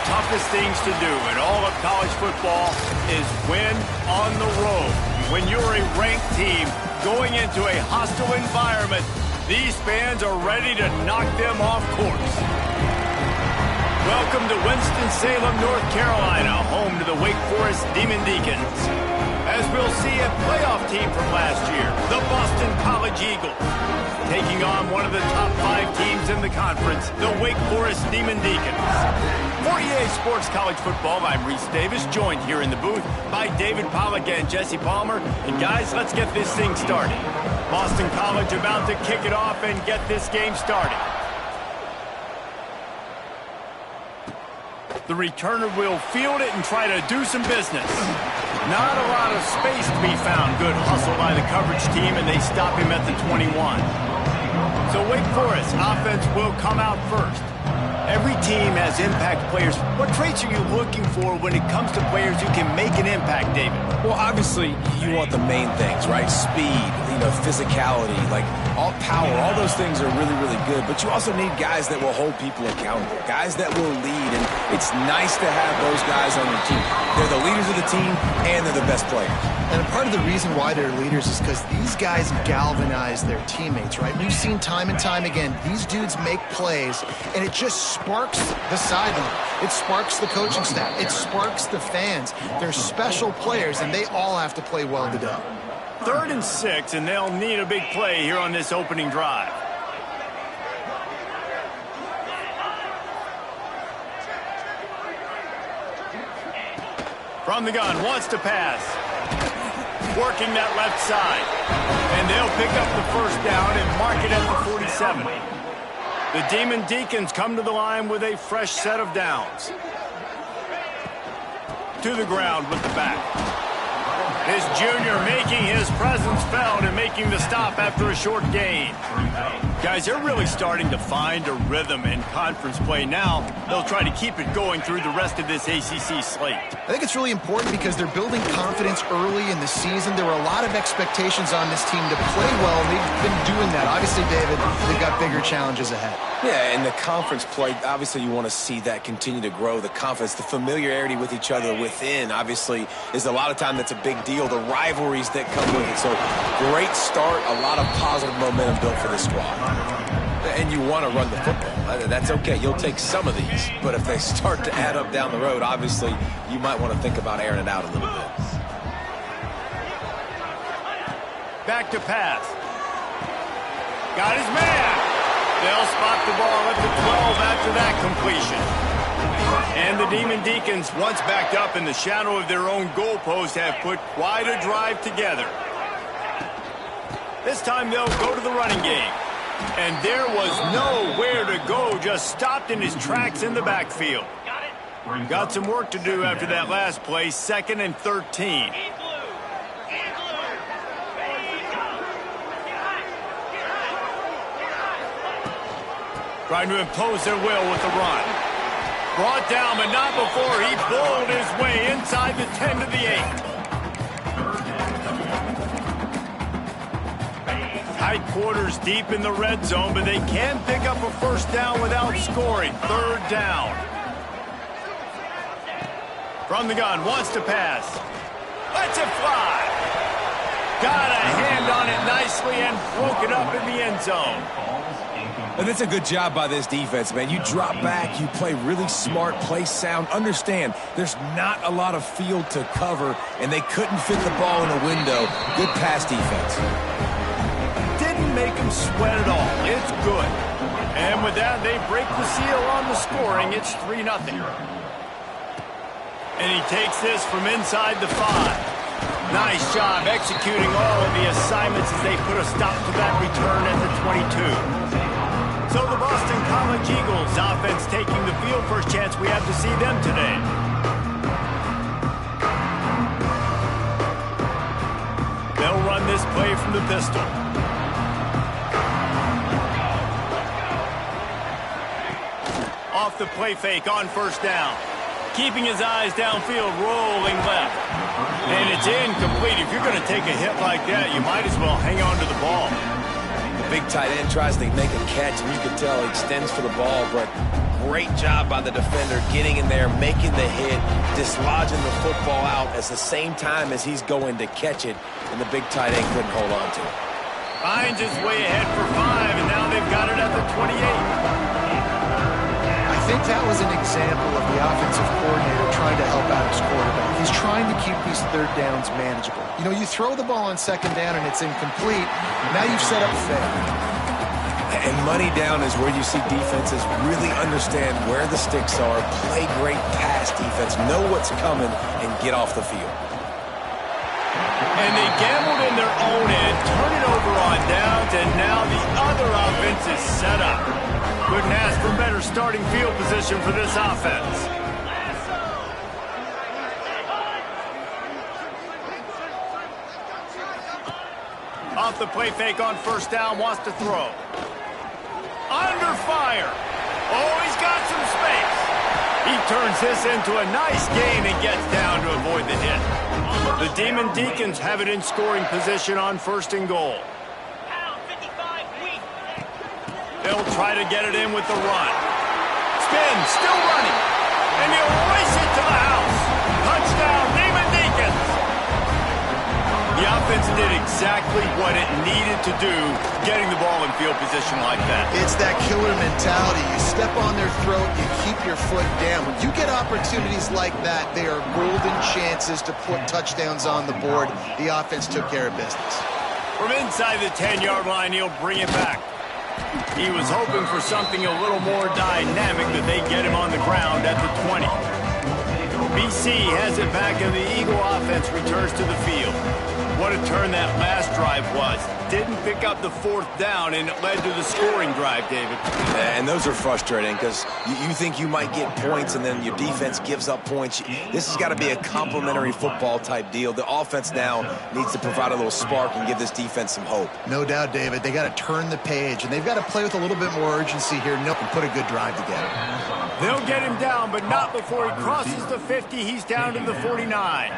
toughest things to do in all of college football is win on the road. When you're a ranked team going into a hostile environment, these fans are ready to knock them off course. Welcome to Winston-Salem, North Carolina, home to the Wake Forest Demon Deacons. As we'll see a playoff team from last year, the Boston College Eagles, taking on one of the top 5 teams in the conference, the Wake Forest Demon Deacons. For EA Sports College Football, I'm Reese Davis, joined here in the booth by David Pollack and Jesse Palmer. And guys, let's get this thing started. Boston College about to kick it off and get this game started. The returner will field it and try to do some business. Not a lot of space to be found. Good hustle by the coverage team, and they stop him at the 21. So Wake Forest offense will come out first. Every team has impact players. What traits are you looking for when it comes to players who can make an impact, David? Well, obviously, you want the main things, right? Speed, physicality, like all power, all those things are really, really good. But you also need guys that will hold people accountable, guys that will lead. And it's nice to have those guys on your team. They're the leaders of the team, and they're the best players. And a part of the reason why they're leaders is because these guys galvanize their teammates, right? We've seen time and time again, these dudes make plays, and it just sparks the sideline. It sparks the coaching staff. It sparks the fans. They're special players, and they all have to play well today. 3rd and 6, and they'll need a big play here on this opening drive. From the gun, wants to pass. Working that left side. And they'll pick up the first down and mark it at the 47. The Demon Deacons come to the line with a fresh set of downs. To the ground with the back. This junior making his presence felt and making the stop after a short gain. Guys, they're really starting to find a rhythm in conference play now. They'll try to keep it going through the rest of this ACC slate. I think it's really important because they're building confidence early in the season. There were a lot of expectations on this team to play well, and they've been doing that. Obviously, David, they've got bigger challenges ahead. Yeah, and the conference play, obviously you want to see that continue to grow. The confidence, the familiarity with each other within, obviously, is a lot of time that's a big deal. The rivalries that come with it. So, great start, a lot of positive momentum built for this squad. And you want to run the football. That's okay. You'll take some of these. But if they start to add up down the road, obviously, you might want to think about airing it out a little bit. Back to pass. Got his man. They'll spot the ball at the 12 after that completion. And the Demon Deacons, once backed up in the shadow of their own goalpost, have put quite a drive together. This time they'll go to the running game. And there was nowhere to go, just stopped in his tracks in the backfield. Got some work to do after that last play, 2nd and 13. Trying to impose their will with the run. Brought down, but not before he bowled his way inside the 10 to the 8. Tight quarters deep in the red zone, but they can pick up a first down without scoring. 3rd down. From the gun, wants to pass. Lets it fly. Got a hand on it nicely and broke it up in the end zone. And that's a good job by this defense, man. You drop back, you play really smart, play sound. Understand, there's not a lot of field to cover, and they couldn't fit the ball in a window. Good pass defense. Didn't make them sweat at all. It's good. And with that, they break the seal on the scoring. It's 3-0. And he takes this from inside the 5. Nice job executing all of the assignments as they put a stop to that return at the 22. So the Boston College Eagles offense taking the field. First chance we have to see them today. They'll run this play from the pistol. Off the play fake on first down. Keeping his eyes downfield, rolling left. And it's incomplete. If you're going to take a hit like that, you might as well hang on to the ball. The big tight end tries to make a catch, and you can tell he extends for the ball, but great job by the defender getting in there, making the hit, dislodging the football out at the same time as he's going to catch it, and the big tight end couldn't hold on to it. Hines is way ahead for 5, and now they've got it at the 28. I think that was an example of the offensive coordinator trying to help out his quarterback. He's trying to keep these third downs manageable. You know, you throw the ball on second down and it's incomplete. Now you've set up fair. And money down is where you see defenses really understand where the sticks are, play great pass defense, know what's coming, and get off the field. And they gambled in their own end, turn it over on downs, and now the other offense is set up. Couldn't ask for better starting field position for this offense. Off the play fake on first down, wants to throw. Under fire. Oh, he's got some space. He turns this into a nice gain and gets down to avoid the hit. The Demon Deacons have it in scoring position on 1st and goal. They'll try to get it in with the run. Spin, still running. And he'll race it to the house. Touchdown, Demon Deacons. The offense did exactly what it needed to do, getting the ball in field position like that. It's that killer mentality. You step on their throat, you keep your foot down. When you get opportunities like that, they are golden chances to put touchdowns on the board. The offense took care of business. From inside the 10-yard line, he'll bring it back. He was hoping for something a little more dynamic, that they get him on the ground at the 20. BC has it back, and the Eagle offense returns to the field. What a turn that last drive was. Didn't pick up the 4th down, and it led to the scoring drive, David. And those are frustrating because you think you might get points, and then your defense gives up points. This has got to be a complimentary football type deal. The offense now needs to provide a little spark and give this defense some hope. No doubt, David. They got to turn the page, and they've got to play with a little bit more urgency here and put a good drive together. They'll get him down, but not before he crosses the 50. He's down to the 49.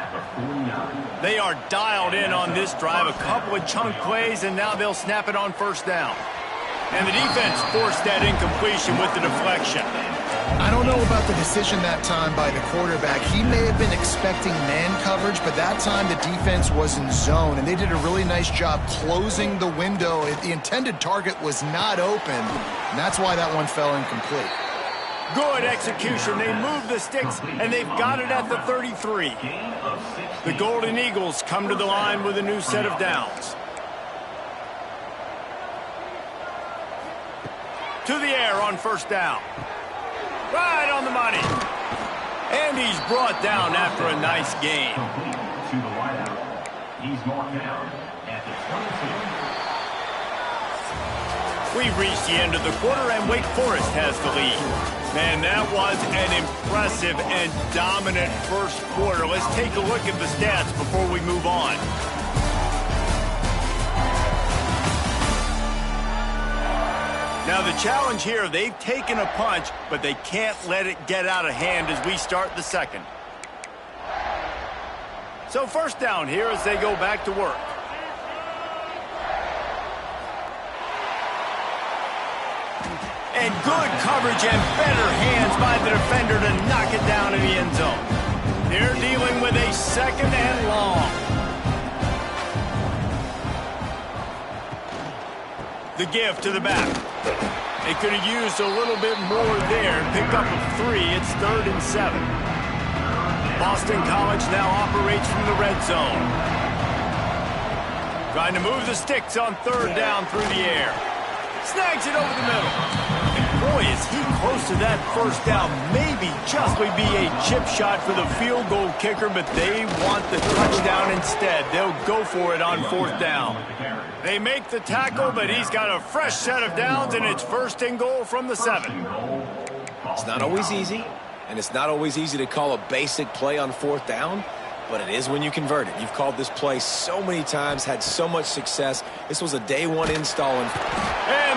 They are dialed in on this drive. A couple of chunk plays, and now they'll snap it on first down. And the defense forced that incompletion with the deflection. I don't know about the decision that time by the quarterback. He may have been expecting man coverage, but that time the defense was in zone, and they did a really nice job closing the window. The intended target was not open, and that's why that one fell incomplete. Good execution. They move the sticks, and they've got it at the 33. The Golden Eagles come to the line with a new set of downs. To the air on first down. Right on the money. And he's brought down after a nice gain. To the wideout. He's marked down at the 22. We've reached the end of the quarter, and Wake Forest has the lead. Man, that was an impressive and dominant first quarter. Let's take a look at the stats before we move on. Now the challenge here, they've taken a punch, but they can't let it get out of hand as we start the second. So first down here as they go back to work. And good coverage and better hands by the defender to knock it down in the end zone. They're dealing with a second and long. The give to the back. They could have used a little bit more there. Pick up a 3. It's 3rd and 7. Boston College now operates from the red zone. Trying to move the sticks on 3rd down through the air. Snags it over the middle. Boy, is he close to that first down. Maybe just would be a chip shot for the field goal kicker, but they want the touchdown instead. They'll go for it on 4th down. They make the tackle, but he's got a fresh set of downs, and it's 1st and goal from the 7. It's not always easy, and it's not always easy to call a basic play on 4th down, but it is when you convert it. You've called this play so many times, had so much success. This was a day one install. And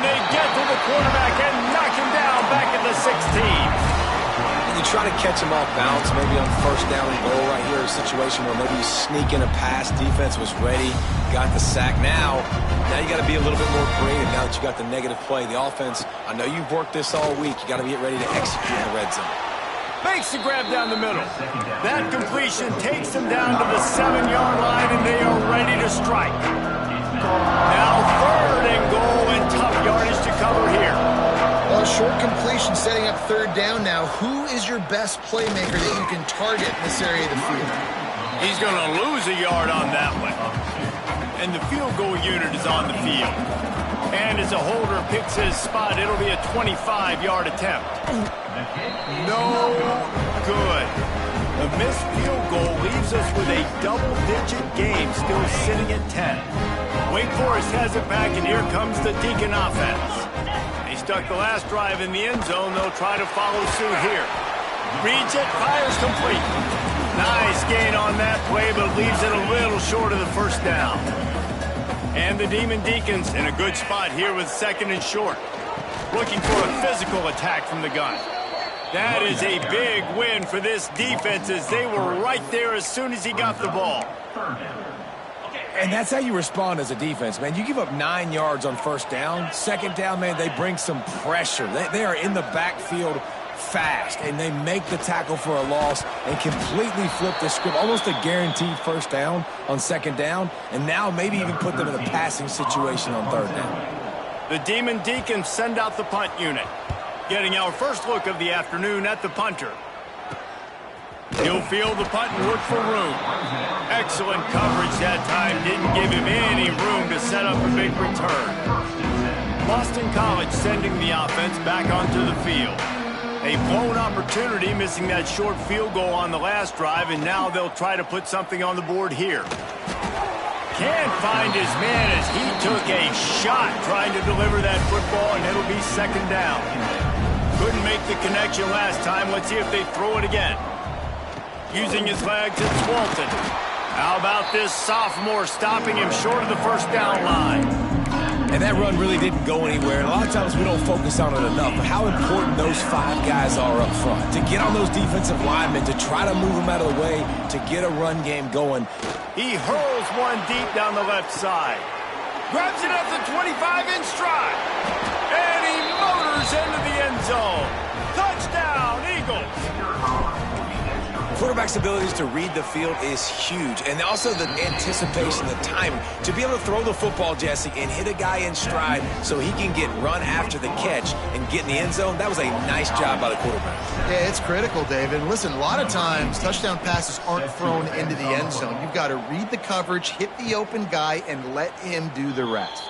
they get to the quarterback and knock him down back at the 16. And you try to catch him off balance, maybe on 1st down and goal right here, a situation where maybe you sneak in a pass, defense was ready, got the sack. Now you got to be a little bit more creative now that you got the negative play. The offense I know you've worked this all week. You got to get ready to execute in the red zone. Makes the grab down the middle. That completion takes them down to the 7-yard line, and they are ready to strike. Now 3rd and goal, and tough yardage to cover here. Well, short completion setting up 3rd down now. Who is your best playmaker that you can target in this area of the field? He's going to lose a yard on that one. And the field goal unit is on the field. And as a holder picks his spot, it'll be a 25-yard attempt. No good. The missed field goal leaves us with a double-digit game still sitting at 10. Wake Forest has it back, and here comes the Deacon offense. They stuck the last drive in the end zone. They'll try to follow suit here. Reads it, fires complete. Nice gain on that play, but leaves it a little short of the 1st down. And the Demon Deacons in a good spot here with 2nd and short. Looking for a physical attack from the gun. That is a big win for this defense as they were right there as soon as he got the ball. And that's how you respond as a defense, man. You give up 9 yards on 1st down. 2nd down, man, they bring some pressure. They are in the backfield fast, and they make the tackle for a loss and completely flip the script. Almost a guaranteed 1st down on 2nd down, and now maybe even put them in a passing situation on 3rd down. The Demon Deacons send out the punt unit. Getting our first look of the afternoon at the punter. He'll field the punt and look for room. Excellent coverage that time. Didn't give him any room to set up a big return. Boston College sending the offense back onto the field. A blown opportunity, missing that short field goal on the last drive, and now they'll try to put something on the board here. Can't find his man as he took a shot trying to deliver that football, and it'll be 2nd down. Couldn't make the connection last time. Let's see if they throw it again. Using his legs, it's Walton. How about this sophomore stopping him short of the 1st down line? And that run really didn't go anywhere. And a lot of times we don't focus on it enough, but how important those 5 guys are up front. To get on those defensive linemen, to try to move them out of the way, to get a run game going. He hurls one deep down the left side. Grabs it at the 25 in stride. And he motors into the end zone. Touchdown, Eagles. Quarterback's abilities to read the field is huge, and also the anticipation, the timing. To be able to throw the football, Jesse, and hit a guy in stride so he can get run after the catch and get in the end zone, that was a nice job by the quarterback. Yeah, it's critical, David. Listen, a lot of times touchdown passes aren't thrown into the end zone. You've got to read the coverage, hit the open guy, and let him do the rest.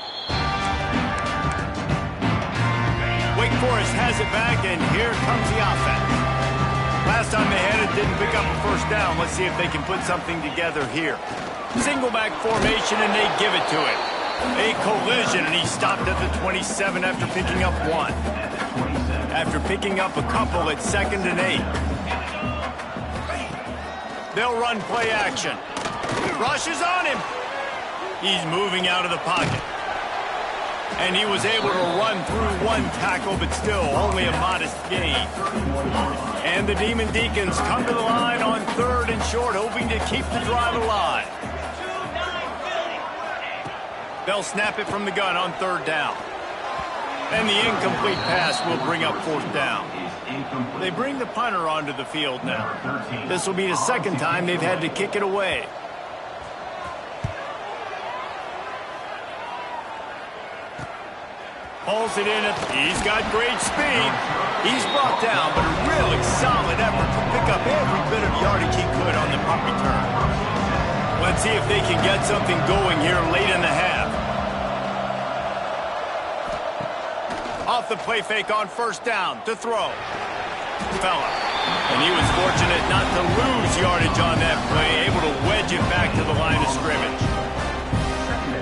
Wake Forest has it back, and here comes the offense. Last time they had it, didn't pick up a 1st down. Let's see if they can put something together here. Single back formation, and they give it to him. A collision, and he stopped at the 27 after picking up 1. After picking up a couple, it's 2nd and 8. They'll run play action. Rushes on him. He's moving out of the pocket. And he was able to run through 1 tackle, but still only a modest gain. And the Demon Deacons come to the line on 3rd and short, hoping to keep the drive alive. They'll snap it from the gun on 3rd down. And the incomplete pass will bring up 4th down. They bring the punter onto the field now. This will be the 2nd time they've had to kick it away. Pulls it in. He's got great speed. He's brought down, but a really solid effort to pick up every bit of yardage he could on the punt return. Let's see if they can get something going here late in the half. Off the play fake on 1st down to throw. Fella. And he was fortunate not to lose yardage on that play, able to wedge it back to the line of scrimmage.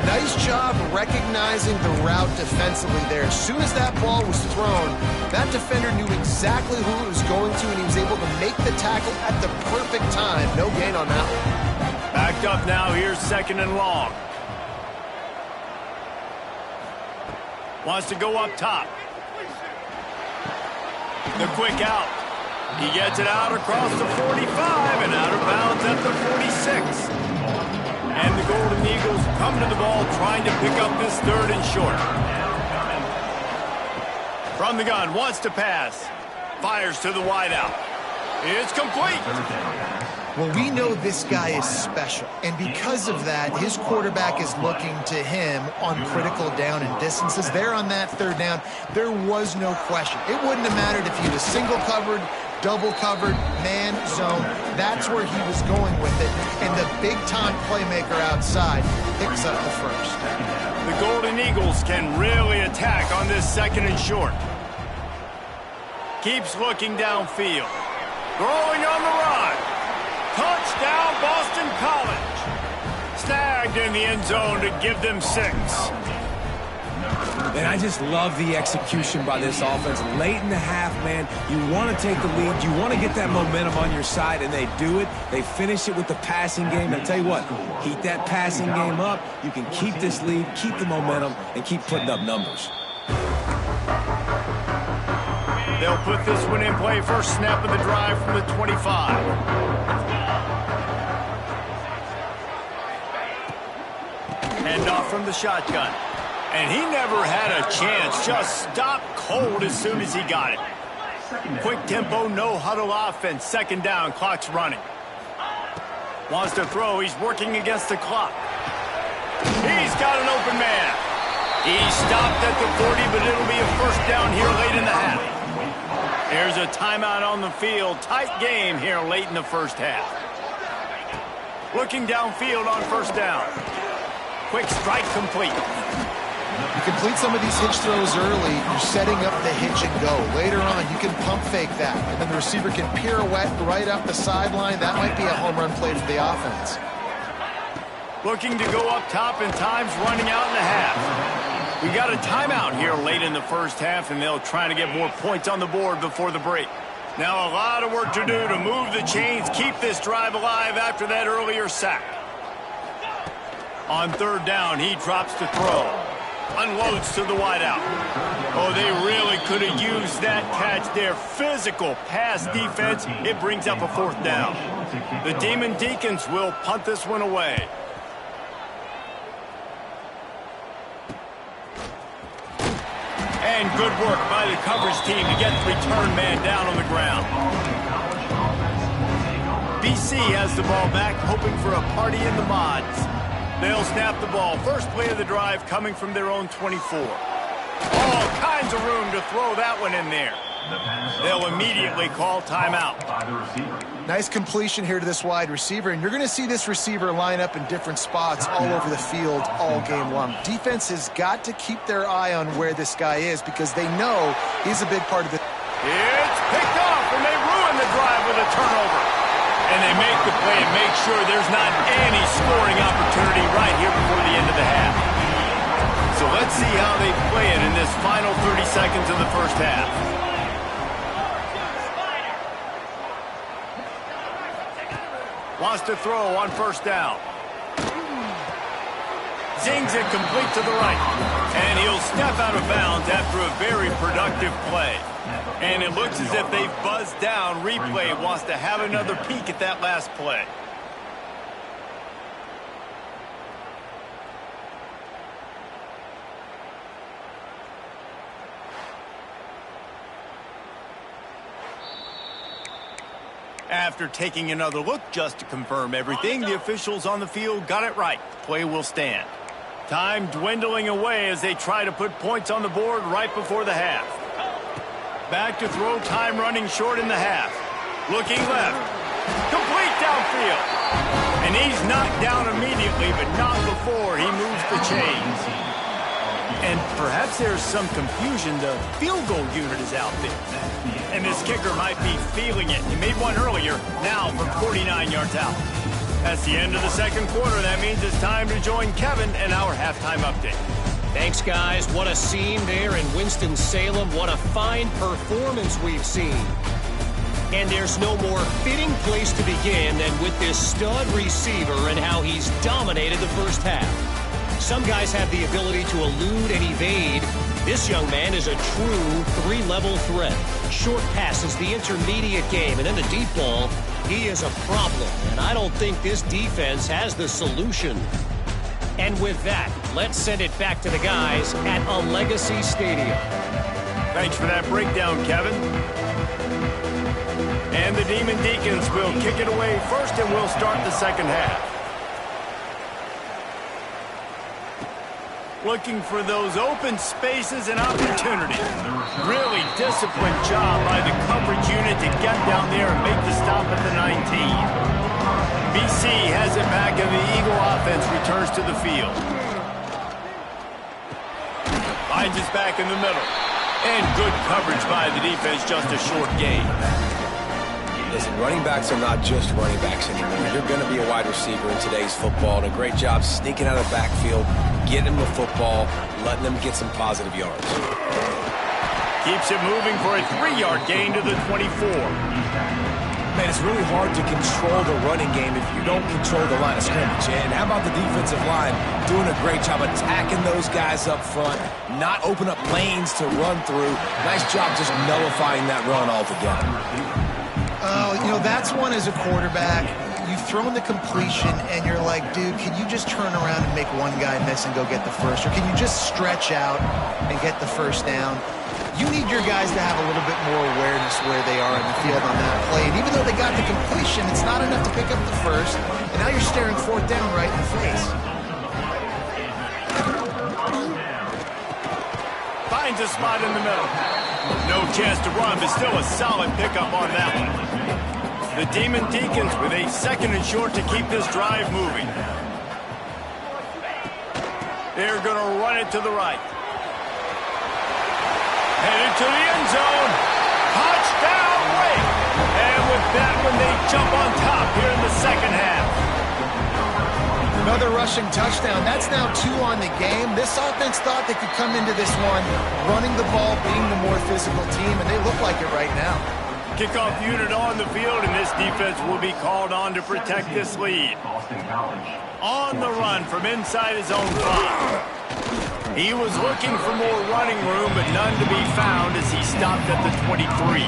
Nice job recognizing the route defensively there. As soon as that ball was thrown, that defender knew exactly who it was going to, and he was able to make the tackle at the perfect time. No gain on that one. Backed up now. Here's 2nd and long. Wants to go up top. The quick out. He gets it out across the 45 and out of bounds at the 46. And the Golden Eagles come to the ball trying to pick up this 3rd and short. From the gun, wants to pass. Fires to the wideout. It's complete. Well, we know this guy is special, and because of that, his quarterback is looking to him on critical down and distances. There on that third down, there was no question. It wouldn't have mattered if he was single covered, double covered, man zone. That's where he was going with it, and the big-time playmaker outside picks up the first. The Golden Eagles can really attack on this second and short. Keeps looking downfield. Throwing on the run. Touchdown, Boston College. Snagged in the end zone to give them 6. And I just love the execution by this offense. Late in the half, man, you want to take the lead. You want to get that momentum on your side, and they do it. They finish it with the passing game. And I tell you what, heat that passing game up. You can keep this lead, keep the momentum, and keep putting up numbers. They'll put this one in play. First snap of the drive from the 25. Hand off from the shotgun. And he never had a chance. Just stopped cold as soon as he got it. Quick tempo, no huddle offense. Second down, clock's running. Wants to throw. He's working against the clock. He's got an open man. He stopped at the 40, but it'll be a first down here late in the half. There's a timeout on the field. Tight game here late in the first half. Looking downfield on first down. Quick strike complete. You complete some of these hitch throws early, you're setting up the hitch and go. Later on, you can pump fake that, and then the receiver can pirouette right up the sideline. That might be a home run play for the offense. Looking to go up top, and time's running out in the half. We got a timeout here late in the first half, and they'll try to get more points on the board before the break. Now a lot of work to do to move the chains, keep this drive alive after that earlier sack. On third down, he drops to throw. Unloads to the wideout. Oh, they really could have used that catch there. Physical pass defense. It brings up a fourth down. The Demon Deacons will punt this one away. And good work by the coverage team to get the return man down on the ground. BC has the ball back, hoping for a party in the mods. They'll snap the ball. First play of the drive coming from their own 24. All kinds of room to throw that one in there. They'll immediately call timeout. Nice completion here to this wide receiver, and you're going to see this receiver line up in different spots all over the field all game long. Defense has got to keep their eye on where this guy is because they know he's a big part of the... It's picked off, and they ruin the drive with a turnover. And they make the play and make sure there's not any scoring opportunity right here before the end of the half. So let's see how they play it in this final 30 seconds of the first half. Wants to throw on first down. Zings it complete to the right. And he'll step out of bounds after a very productive play. And it looks as if they've buzzed down. Replay wants to have another peek at that last play. After taking another look just to confirm everything, the officials on the field got it right. Play will stand. Time dwindling away as they try to put points on the board right before the half. Back to throw, time running short in the half. Looking left. Complete downfield. And he's knocked down immediately, but not before he moves the chains. And perhaps there's some confusion. The field goal unit is out there. And this kicker might be feeling it. He made one earlier, now from 49 yards out. That's the end of the second quarter. That means it's time to join Kevin and our halftime update. Thanks, guys. What a scene there in Winston-Salem. What a fine performance we've seen. And there's no more fitting place to begin than with this stud receiver and how he's dominated the first half. Some guys have the ability to elude and evade. This young man is a true three-level threat. Short passes, the intermediate game, and in the deep ball, he is a problem. And I don't think this defense has the solution. And with that, let's send it back to the guys at Allegacy Stadium. Thanks for that breakdown, Kevin. And the Demon Deacons will kick it away first, and we'll start the second half. Looking for those open spaces and opportunities. Really disciplined job by the coverage unit to get down there and make the stop at the 19. BC has it back, and the Eagle offense returns to the field. Finds his back in the middle. And good coverage by the defense, just a short gain. Listen, running backs are not just running backs anymore. You're going to be a wide receiver in today's football, and a great job sneaking out of the backfield, getting them the football, letting them get some positive yards. Keeps it moving for a 3-yard gain to the 24. Man, it's really hard to control the running game if you don't control the line of scrimmage. And how about the defensive line doing a great job attacking those guys up front, not open up lanes to run through. Nice job just nullifying that run altogether. Oh, you know, that's one as a quarterback. You've thrown the completion, and you're like, dude, can you just turn around and make one guy miss and go get the first? Or can you just stretch out and get the first down? You need your guys to have a little bit more awareness where they are in the field on that play. And even though they got the completion, it's not enough to pick up the first. And now you're staring fourth down right in the face. Finds a spot in the middle. No chance to run, but still a solid pickup on that one. The Demon Deacons with a 2nd and short to keep this drive moving. They're going to run it to the right. Headed to the end zone. Touchdown, Wake. And with that one, they jump on top here in the second half. Another rushing touchdown. That's now 2 on the game. This offense thought they could come into this one running the ball, being the more physical team, and they look like it right now. Kickoff unit on the field, and this defense will be called on to protect this lead. Boston College. On the run from inside his own 5. He was looking for more running room, but none to be found as he stopped at the 23.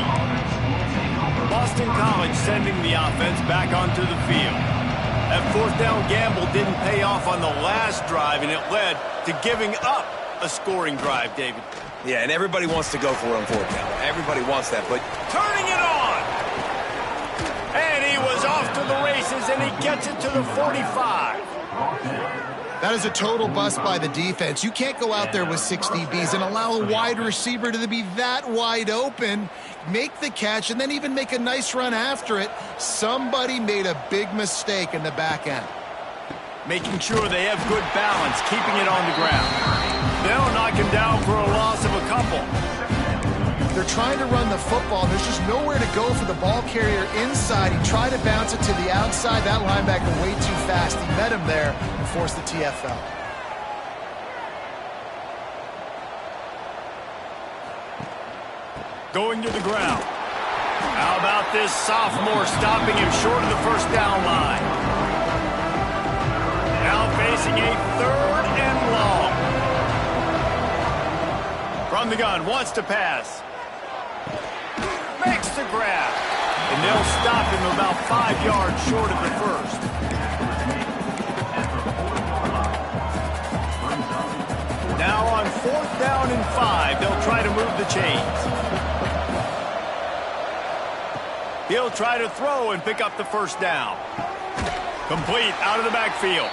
Boston College sending the offense back onto the field. That 4th down gamble didn't pay off on the last drive, and it led to giving up a scoring drive, David. Yeah, and everybody wants to go for it on 4th down. Everybody wants that, but Turning it on! And he was off to the races, and he gets it to the 45. That is a total bust by the defense. You can't go out there with 6 DBs and allow a wide receiver to be that wide open, make the catch, and then even make a nice run after it. Somebody made a big mistake in the back end. Making sure they have good balance, keeping it on the ground. They'll knock him down for a loss of a couple. They're trying to run the football. There's just nowhere to go for the ball carrier inside. He tried to bounce it to the outside. That linebacker way too fast. He met him there and forced the TFL. Going to the ground. How about this sophomore stopping him short of the first down line? Now facing a 3rd and long. From the gun, wants to pass. Makes the grab. And they'll stop him about 5 yards short of the first. Now on 4th down and 5, they'll try to move the chains. He'll try to throw and pick up the first down. Complete out of the backfield.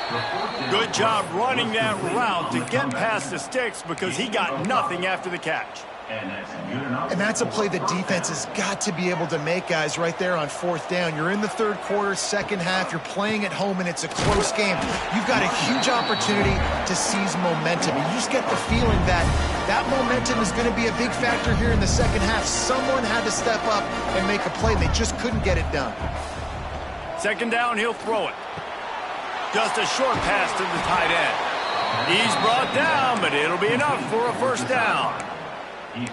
Good job running that route to get past the sticks because he got nothing after the catch. And that's a play the defense has got to be able to make, guys, right there on 4th down. You're in the 3rd quarter, second half. You're playing at home, and it's a close game. You've got a huge opportunity to seize momentum. And you just get the feeling that that momentum is going to be a big factor here in the second half. Someone had to step up and make a play, and they just couldn't get it done. 2nd down, he'll throw it. Just a short pass to the tight end. He's brought down, but it'll be enough for a first down.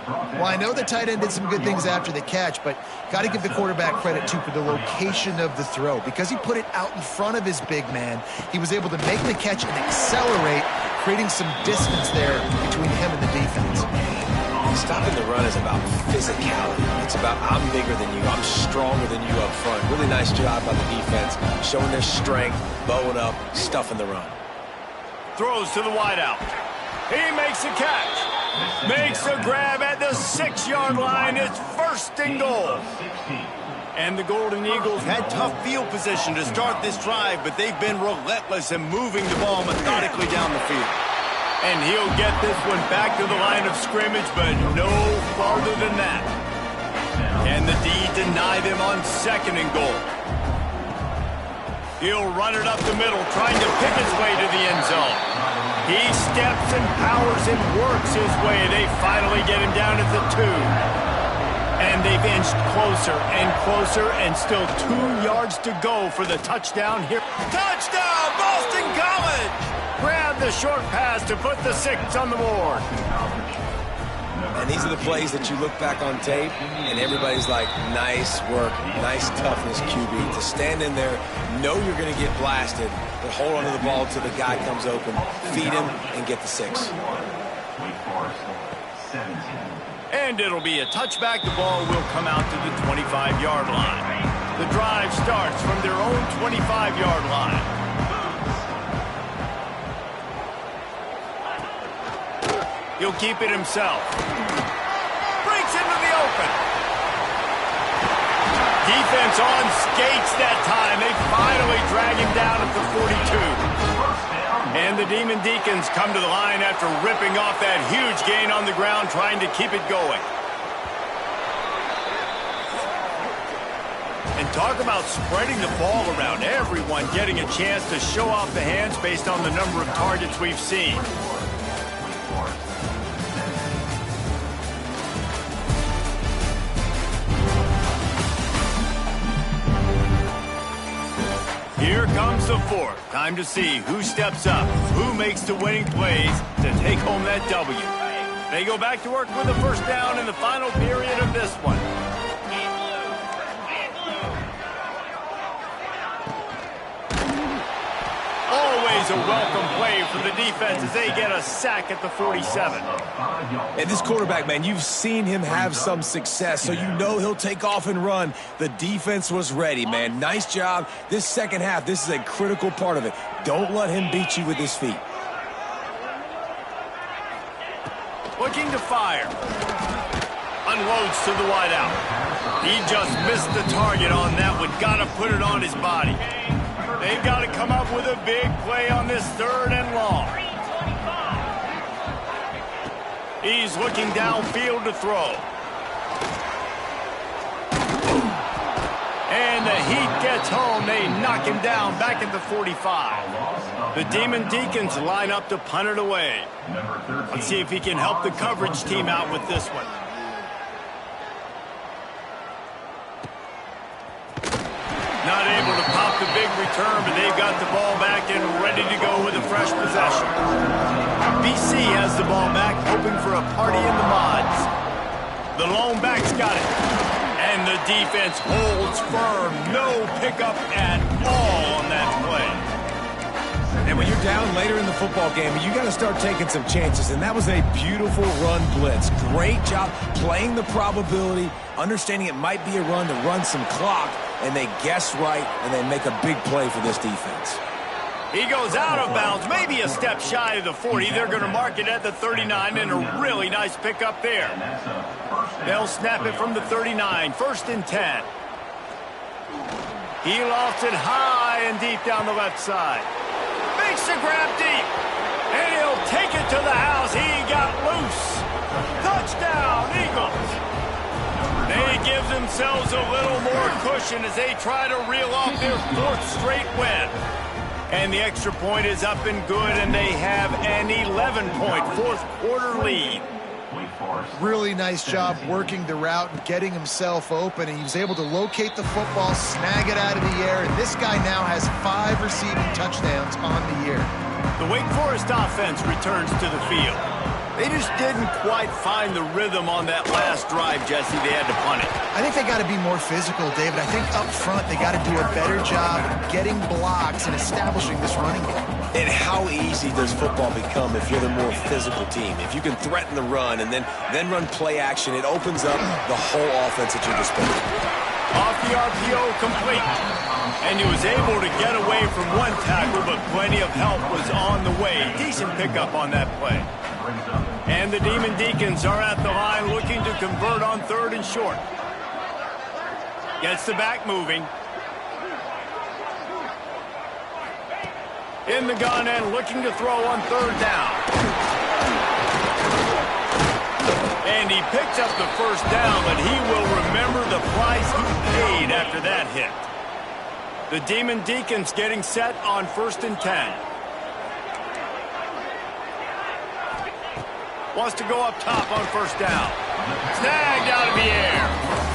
Well, I know the tight end did some good things after the catch, but got to give the quarterback credit, too, for the location of the throw. Because he put it out in front of his big man, he was able to make the catch and accelerate, creating some distance there between him and the defense. stopping the run is about physicality. It's about I'm bigger than you, I'm stronger than you up front. Really nice job by the defense, showing their strength, bowing up, stuffing the run. Throws to the wideout. He makes a catch. Makes a grab at the 6-yard line. It's 1st and goal. And the Golden Eagles had tough field position to start this drive, but they've been relentless in moving the ball methodically down the field. And he'll get this one back to the line of scrimmage, but no farther than that. And the D denied him on 2nd and goal. He'll run it up the middle, trying to pick his way to the end zone. He steps and powers and works his way. They finally get him down at the 2. And they've inched closer and closer, and still 2 yards to go for the touchdown here. Touchdown, Boston College! Grab the short pass to put the 6 on the board. And these are the plays that you look back on tape, and everybody's like, nice work, nice toughness, QB. To stand in there, know you're going to get blasted, but hold on to the ball until the guy comes open, feed him, and get the 6. And it'll be a touchback. The ball will come out to the 25-yard line. The drive starts from their own 25-yard line. He'll keep it himself. Breaks into the open. Defense on skates that time. They finally drag him down at the 42. And the Demon Deacons come to the line after ripping off that huge gain on the ground, trying to keep it going. And talk about spreading the ball around. Everyone getting a chance to show off the hands based on the number of targets we've seen. Here comes the 4th. Time to see who steps up, who makes the winning plays to take home that W. They go back to work with a 1st down in the final period of this one. Always a welcome play for the defense as they get a sack at the 47. And this quarterback, man, you've seen him have some success, so you know he'll take off and run. The defense was ready, man. Nice job. This second half, this is a critical part of it. Don't let him beat you with his feet. Looking to fire. Unloads to the wideout. He just missed the target on that one. Got to put it on his body. They've got to come up with a big play on this 3rd and long. He's looking downfield to throw. And the heat gets home. They knock him down back at the 45. The Demon Deacons line up to punt it away. Let's see if he can help the coverage team out with this one. Not able to pop the big return, but they've got the ball back and ready to go with a fresh possession. BC has the ball back, hoping for a party in the mods. The lone back's got it. And the defense holds firm. No pickup at all on that play. And when you're down later in the football game, you got to start taking some chances. And that was a beautiful run blitz. Great job playing the probability, understanding it might be a run to run some clock, and they guess right, and they make a big play for this defense. He goes out of bounds, maybe a step shy of the 40. They're going to mark it at the 39, and a really nice pickup there. They'll snap it from the 39, 1st and 10. He lofts it high and deep down the left side. Makes the grab deep, and he'll take it to the house. He got loose. Touchdown, Eagles. They give themselves a little more cushion as they try to reel off their 4th straight win. And the extra point is up and good, and they have an 11-point 4th quarter lead. Really nice job working the route and getting himself open. And he was able to locate the football, snag it out of the air, and this guy now has 5 receiving touchdowns on the year. The Wake Forest offense returns to the field. They just didn't quite find the rhythm on that last drive, Jesse. They had to punt it. I think they got to be more physical, David. I think up front they got to do a better job getting blocks and establishing this running game. And how easy does football become if you're the more physical team? If you can threaten the run and then run play action, it opens up the whole offense at your disposal. Off the RPO, complete. And he was able to get away from one tackle, but plenty of help was on the way. Decent pickup on that play. And the Demon Deacons are at the line looking to convert on 3rd and short. Gets the back moving. In the gun and looking to throw on 3rd down. And he picks up the 1st down, but he will remember the price he paid after that hit. The Demon Deacons getting set on 1st and 10. Wants to go up top on 1st down. Snagged out of the air.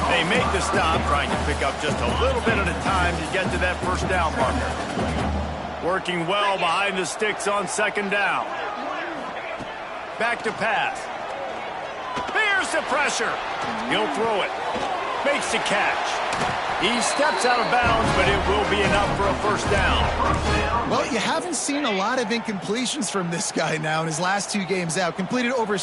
They make the stop, trying to pick up just a little bit at a time to get to that 1st down marker. Working well behind the sticks on 2nd down. Back to pass. Here's the pressure. He'll throw it. Makes the catch. He steps out of bounds, but it will be enough for a 1st down. Well, you haven't seen a lot of incompletions from this guy now in his last 2 games out. Completed over